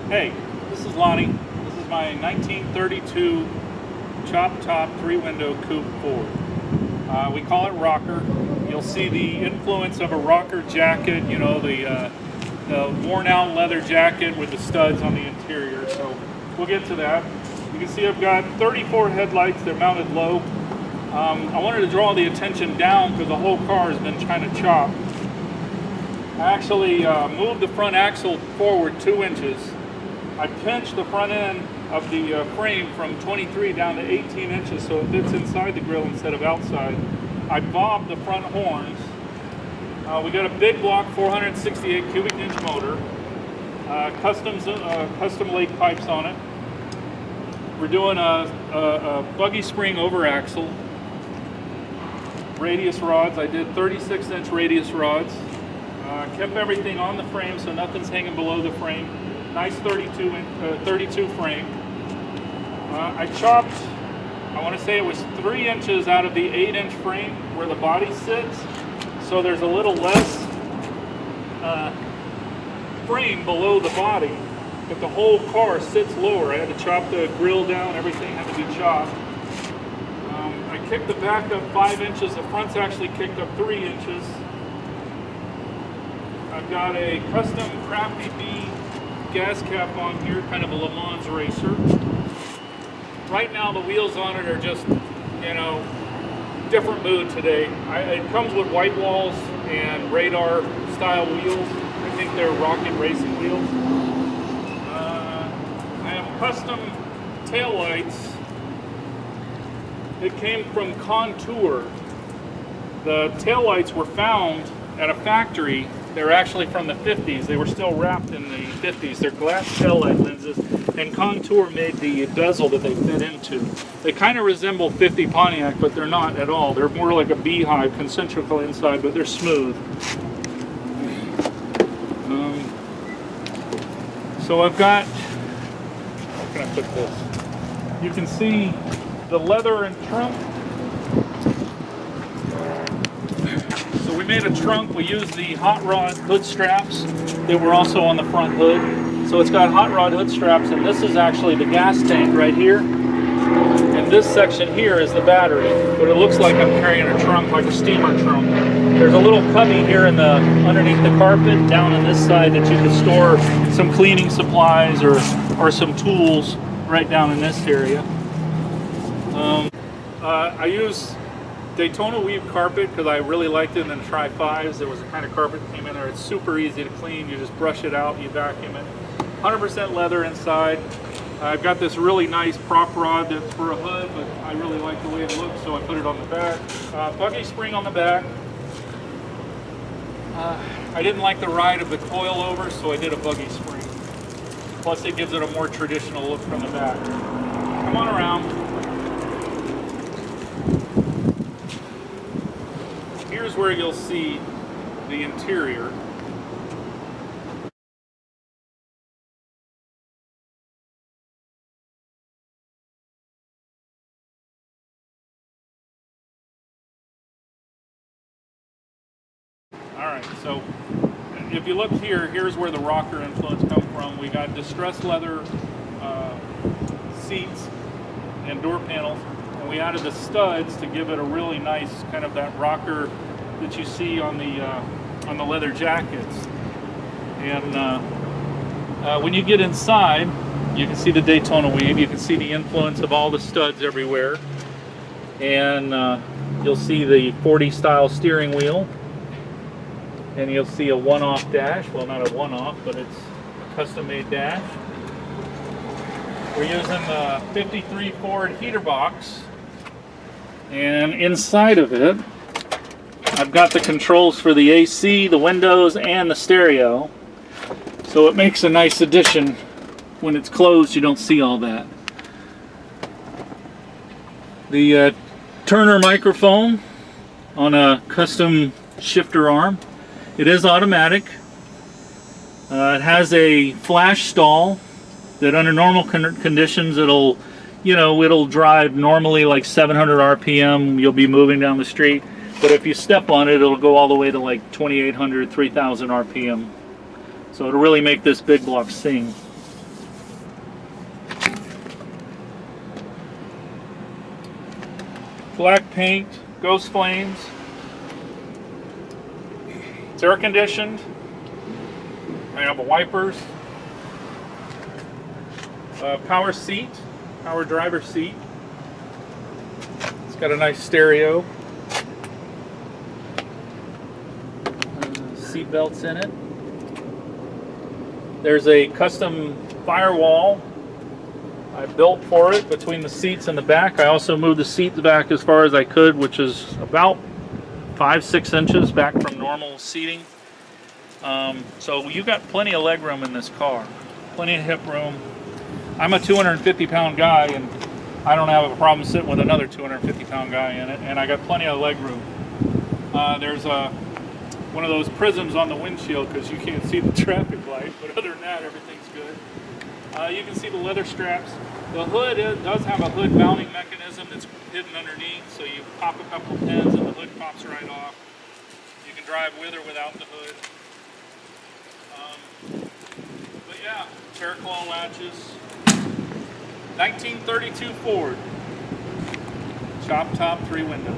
Hey, this is Lonnie. This is my 1932 chop top 3-window coupe Ford. We call it rocker. You'll see the influence of a rocker jacket, you know, the worn out leather jacket with the studs on the interior. So we'll get to that. You can see I've got 34 headlights. They're mounted low. I wanted to draw the attention down because the whole car has been kind of chopped. I actually moved the front axle forward 2 inches. I pinched the front end of the frame from 23 down to 18 inches so it fits inside the grille instead of outside. I bobbed the front horns. We got a Big Block 468 cubic inch motor, custom lake pipes on it. We're doing a buggy spring over axle. Radius rods, I did 36-inch radius rods. Kept everything on the frame so nothing's hanging below the frame. Nice 32 frame. I chopped, I want to say it was 3 inches out of the 8-inch frame where the body sits. So there's a little less frame below the body, but the whole car sits lower. I had to chop the grill down, everything had to be chopped. I kicked the back up 5 inches, the front's actually kicked up 3 inches. I've got a custom Crafty-B gas cap on here, kind of a Le Mans racer. Right now the wheels on it are just, you know, different mood today. It comes with white walls and radar style wheels. I think they're rocket racing wheels. I have custom tail lights. It came from Contour. The tail lights were found at a factory. They're actually from the 50s. They were still wrapped in the 50s. They're glass tail light lenses, and Contour made the bezel that they fit into. They kind of resemble 50 Pontiac, but they're not at all. They're more like a beehive, concentrical inside, but they're smooth. So I've got, how can I put this? You can see the leather and trunk. So we made a trunk. We used the hot rod hood straps that were also on the front hood. So it's got hot rod hood straps, and this is actually the gas tank right here. And this section here is the battery. But it looks like I'm carrying a trunk, like a steamer trunk. There's a little cubby here in the underneath the carpet down on this side that you can store some cleaning supplies or some tools right down in this area. I use Daytona weave carpet because I really liked it in the Tri-5s. There was a kind of carpet that came in there. It's super easy to clean. You just brush it out, you vacuum it. 100% leather inside. I've got this really nice prop rod that's for a hood, but I really like the way it looks, so I put it on the back. Buggy spring on the back. I didn't like the ride of the coil over, so I did a buggy spring. Plus it gives it a more traditional look from the back. Come on around. Here's where you'll see the interior. Alright, so if you look here, here's where the rocker influence comes from. We got distressed leather seats and door panels, and we added the studs to give it a really nice kind of that rocker that you see on the leather jackets. And when you get inside, you can see the Daytona weave. You can see the influence of all the studs everywhere, and you'll see the 40 style steering wheel. And you'll see a one-off dash. Well, not a one-off, but it's a custom-made dash. We're using the 53 Ford heater box. And inside of it, I've got the controls for the AC, the windows, and the stereo. So it makes a nice addition. When it's closed, you don't see all that. The Turner microphone on a custom shifter arm. It is automatic. It has a flash stall that under normal conditions it'll drive normally like 700 RPM. You'll be moving down the street. But if you step on it, it'll go all the way to like 2,800, 3,000 RPM. So it'll really make this Big Block sing. paint, ghost flames. It's air conditioned. I have wipers. Power seat, power driver seat. It's got a nice stereo. Seat belts in it. There's a custom firewall I built for it between the seats and the back. I also moved the seats back as far as I could, which is about 5-6 inches back from normal seating. So you got plenty of leg room in this car, plenty of hip room. I'm a 250-pound guy, and I don't have a problem sitting with another 250-pound guy in it, and I got plenty of leg room. There's one of those prisms on the windshield because you can't see the traffic light, but other than that, everything's good. You can see the leather straps. The hood does have a hood mounting mechanism that's hidden underneath, so you pop a couple pins and the hood pops right off. You can drive with or without the hood. But yeah, Terraclaw latches. 1932 Ford. Chop top 3 window.